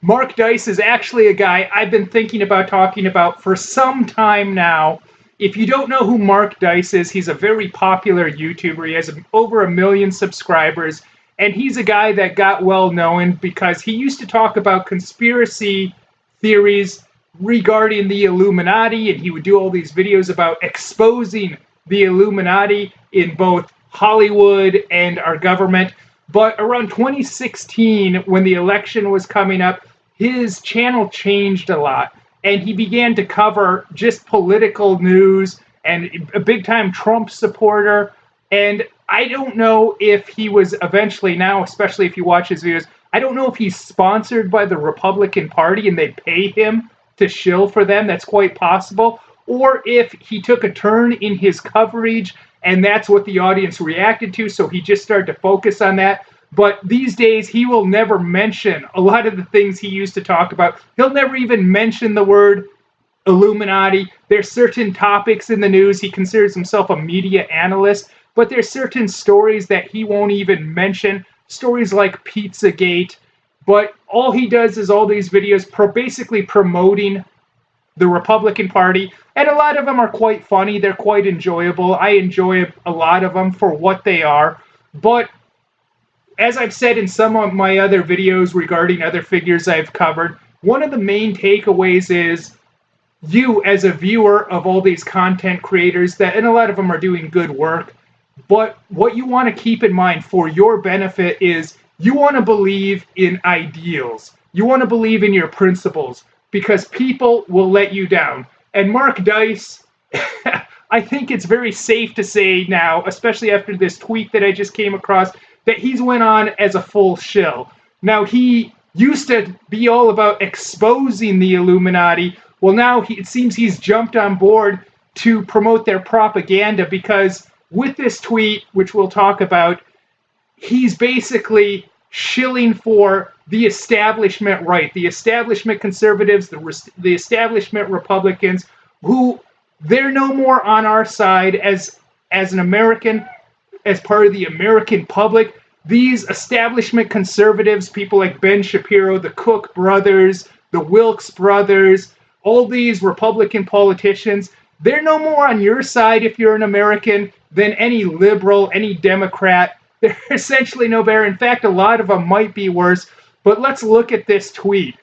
Mark Dice is actually a guy I've been thinking about talking about for some time now. If you don't know who Mark Dice is, he's a very popular YouTuber. He has over 1 million subscribers, and he's a guy that got well known because he used to talk about conspiracy theories regarding the Illuminati, and he would do all these videos about exposing the Illuminati in both Hollywood and our government. But around 2016, when the election was coming up, his channel changed a lot, and he began to cover just political news and a big-time Trump supporter. And I don't know if he was eventually now, especially if you watch his videos, I don't know if he's sponsored by the Republican Party and they pay him to shill for them. That's quite possible. Or if he took a turn in his coverage and that's what the audience reacted to, so he just started to focus on that. But these days, he will never mention a lot of the things he used to talk about. He'll never even mention the word Illuminati. There's certain topics in the news. He considers himself a media analyst, but there's certain stories that he won't even mention. Stories like Pizzagate. But all he does is all these videos basically promoting the Republican Party. And a lot of them are quite funny. They're quite enjoyable. I enjoy a lot of them for what they are. But as I've said in some of my other videos regarding other figures I've covered, one of the main takeaways is you as a viewer of all these content creators, and a lot of them are doing good work, but what you want to keep in mind for your benefit is you want to believe in ideals. You want to believe in your principles, because people will let you down. And Mark Dice, I think it's very safe to say now, especially after this tweet that I just came across, that he's went on as a full shill. Now, he used to be all about exposing the Illuminati. Well, now it seems he's jumped on board to promote their propaganda, because with this tweet, which we'll talk about, he's basically shilling for the establishment right, the establishment conservatives, the establishment Republicans, who they're no more on our side as an American, as part of the American public. These establishment conservatives, people like Ben Shapiro, the Cook brothers, the Wilkes brothers, all these Republican politicians, they're no more on your side if you're an American than any liberal, any Democrat. They're essentially no better. In fact, a lot of them might be worse. But let's look at this tweet.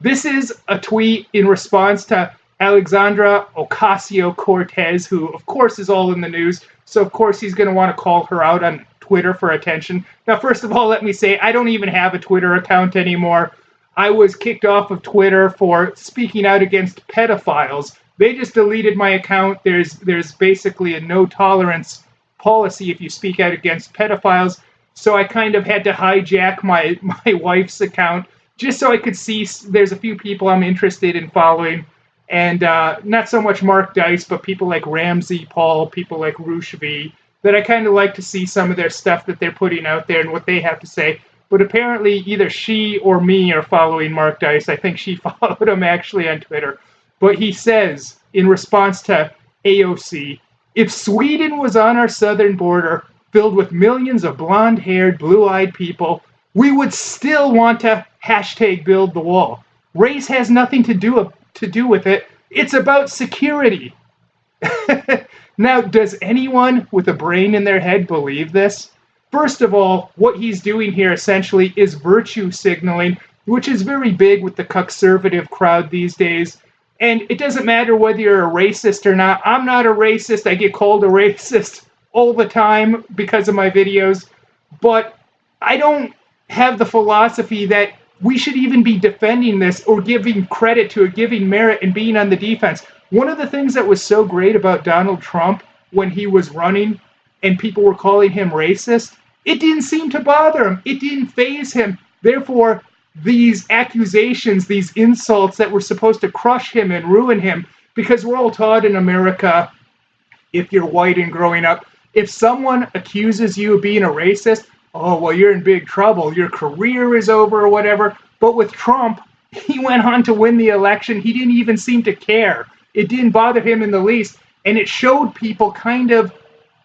This is a tweet in response to Alexandra Ocasio-Cortez, who, of course, is all in the news. So, of course, he's going to want to call her out on Twitter for attention. Now, first of all, let me say, I don't even have a Twitter account anymore. I was kicked off of Twitter for speaking out against pedophiles. They just deleted my account. There's basically a no-tolerance policy if you speak out against pedophiles. So I kind of had to hijack my wife's account just so I could see there's a few people I'm interested in following. And not so much Mark Dice, but people like Ramsey Paul, people like Rushvi, that I kind of like to see some of their stuff that they're putting out there and what they have to say. But apparently either she or me are following Mark Dice. I think she followed him actually on Twitter. But he says, in response to AOC, if Sweden was on our southern border, filled with millions of blonde-haired, blue-eyed people, we would still want to hashtag build the wall. Race has nothing to do with it. It's about security. Now, does anyone with a brain in their head believe this? First of all, what he's doing here essentially is virtue signaling, which is very big with the conservative crowd these days. And it doesn't matter whether you're a racist or not. I'm not a racist. I get called a racist all the time because of my videos. But I don't have the philosophy that we should even be defending this or giving credit to it, giving merit and being on the defense. One of the things that was so great about Donald Trump when he was running and people were calling him racist, it didn't seem to bother him. It didn't faze him. Therefore, these accusations, these insults that were supposed to crush him and ruin him, because we're all taught in America, if you're white and growing up, if someone accuses you of being a racist, oh, well, you're in big trouble. Your career is over or whatever. But with Trump, he went on to win the election. He didn't even seem to care. It didn't bother him in the least. And it showed people kind of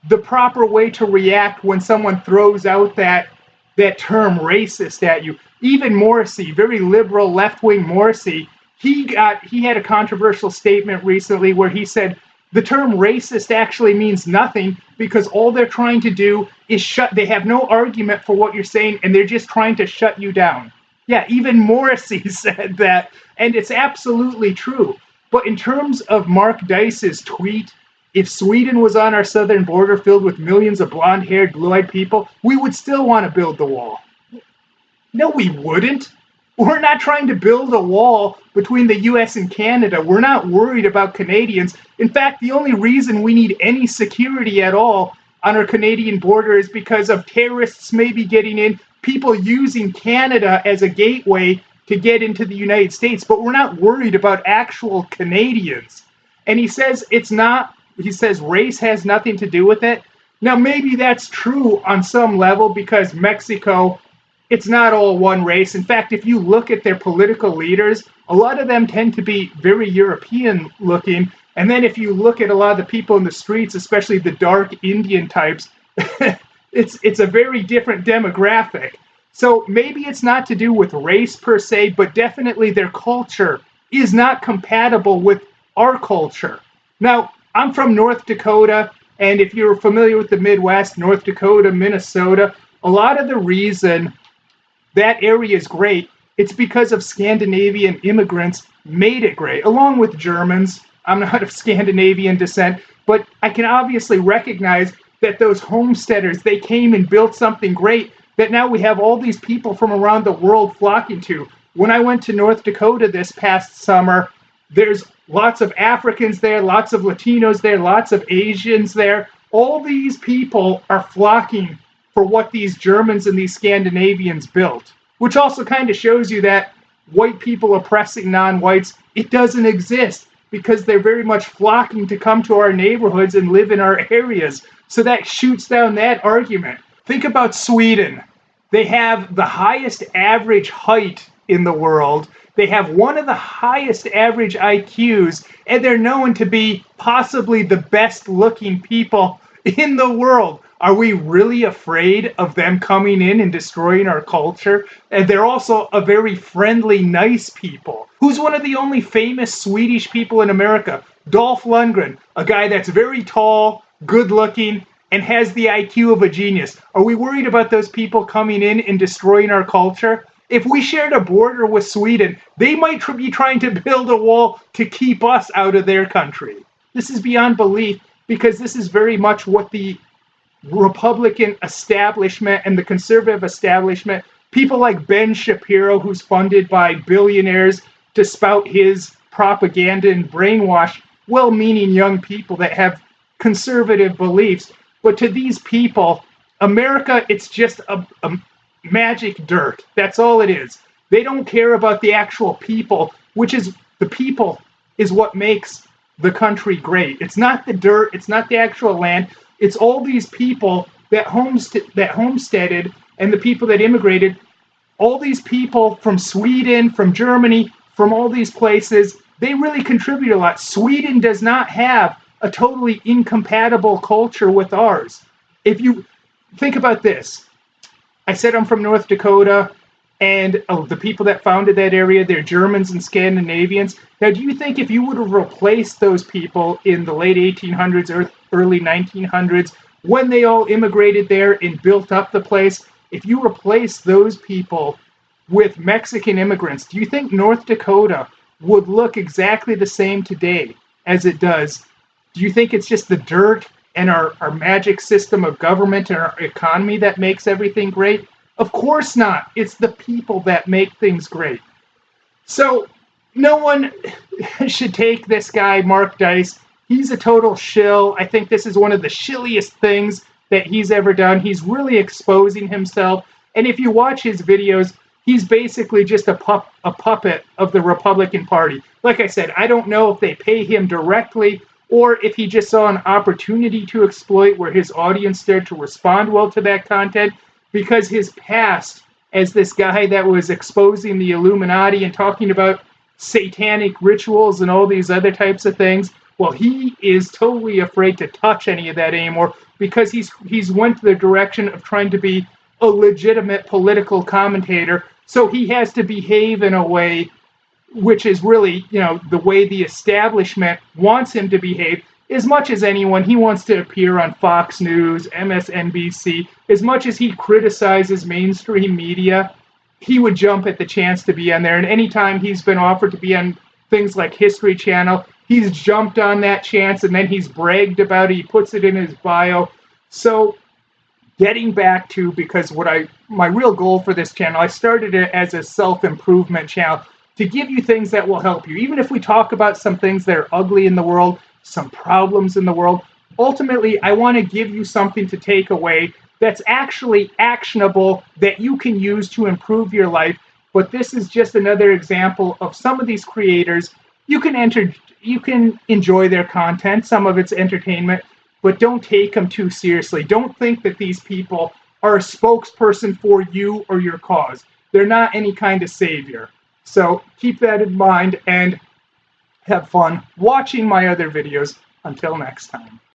the proper way to react when someone throws out that that term racist at you. Even Morrissey, very liberal left-wing Morrissey, he had a controversial statement recently where he said the term racist actually means nothing because all they're trying to do is they have no argument for what you're saying and they're just trying to shut you down. Yeah, even Morrissey said that, and it's absolutely true. But in terms of Mark Dice's tweet, if Sweden was on our southern border filled with millions of blonde-haired, blue-eyed people, we would still want to build the wall. No, we wouldn't. We're not trying to build a wall between the US and Canada. We're not worried about Canadians. In fact, the only reason we need any security at all on our Canadian border is because of terrorists maybe getting in, people using Canada as a gateway to get into the United States. But we're not worried about actual Canadians. And he says race has nothing to do with it. Now, maybe that's true on some level because Mexico, it's not all one race. In fact, if you look at their political leaders, a lot of them tend to be very European looking. And then if you look at a lot of the people in the streets, especially the dark Indian types, it's a very different demographic. So maybe it's not to do with race per se, but definitely their culture is not compatible with our culture. Now, I'm from North Dakota, and if you're familiar with the Midwest, North Dakota, Minnesota, a lot of the reason that area is great, it's because of Scandinavian immigrants made it great, along with Germans. I'm not of Scandinavian descent, but I can obviously recognize that those homesteaders, they came and built something great that now we have all these people from around the world flocking to. When I went to North Dakota this past summer, there's lots of Africans there, lots of Latinos there, lots of Asians there. All these people are flocking for what these Germans and these Scandinavians built, which also kind of shows you that white people oppressing non-whites, it doesn't exist because they're very much flocking to come to our neighborhoods and live in our areas. So that shoots down that argument. Think about Sweden. They have the highest average height in the world. They have one of the highest average IQs, and they're known to be possibly the best looking people in the world. Are we really afraid of them coming in and destroying our culture? And they're also a very friendly, nice people. Who's one of the only famous Swedish people in America? Dolph Lundgren, a guy that's very tall, good looking, and has the IQ of a genius. Are we worried about those people coming in and destroying our culture? If we shared a border with Sweden, they might be trying to build a wall to keep us out of their country. This is beyond belief because this is very much what the Republican establishment and the conservative establishment, people like Ben Shapiro, who's funded by billionaires to spout his propaganda and brainwash well-meaning young people that have conservative beliefs. But to these people, America, it's just a magic dirt. That's all it is. They don't care about the actual people, which is the people is what makes the country great. It's not the dirt. It's not the actual land. It's all these people that homesteaded and the people that immigrated. All these people from Sweden, from Germany, from all these places, they really contribute a lot. Sweden does not have a totally incompatible culture with ours. If you think about this, I said I'm from North Dakota, and the people that founded that area, they're Germans and Scandinavians. Now, do you think if you would have replaced those people in the late 1800s or early 1900s, when they all immigrated there and built up the place, if you replace those people with Mexican immigrants, do you think North Dakota would look exactly the same today as it does? Do you think it's just the dirt and our magic system of government and our economy that makes everything great? Of course not. It's the people that make things great. So no one should take this guy, Mark Dice. He's a total shill. I think this is one of the shilliest things that he's ever done. He's really exposing himself. And if you watch his videos, he's basically just a puppet of the Republican Party. Like I said, I don't know if they pay him directly or if he just saw an opportunity to exploit where his audience started to respond well to that content, because his past as this guy that was exposing the Illuminati and talking about satanic rituals and all these other types of things, well, he is totally afraid to touch any of that anymore because he's went the direction of trying to be a legitimate political commentator, so he has to behave in a way which is really, the way the establishment wants him to behave. As much as anyone, he wants to appear on Fox News, MSNBC. As much as he criticizes mainstream media, he would jump at the chance to be on there. And anytime he's been offered to be on things like History Channel, he's jumped on that chance, and then he's bragged about it. He puts it in his bio. So getting back to, because my real goal for this channel, I started it as a self-improvement channel to give you things that will help you. Even if we talk about some things that are ugly in the world, some problems in the world, ultimately, I want to give you something to take away that's actually actionable that you can use to improve your life. But this is just another example of some of these creators. You can enjoy their content. Some of it's entertainment, but don't take them too seriously. Don't think that these people are a spokesperson for you or your cause. They're not any kind of savior. So keep that in mind and have fun watching my other videos. Until next time.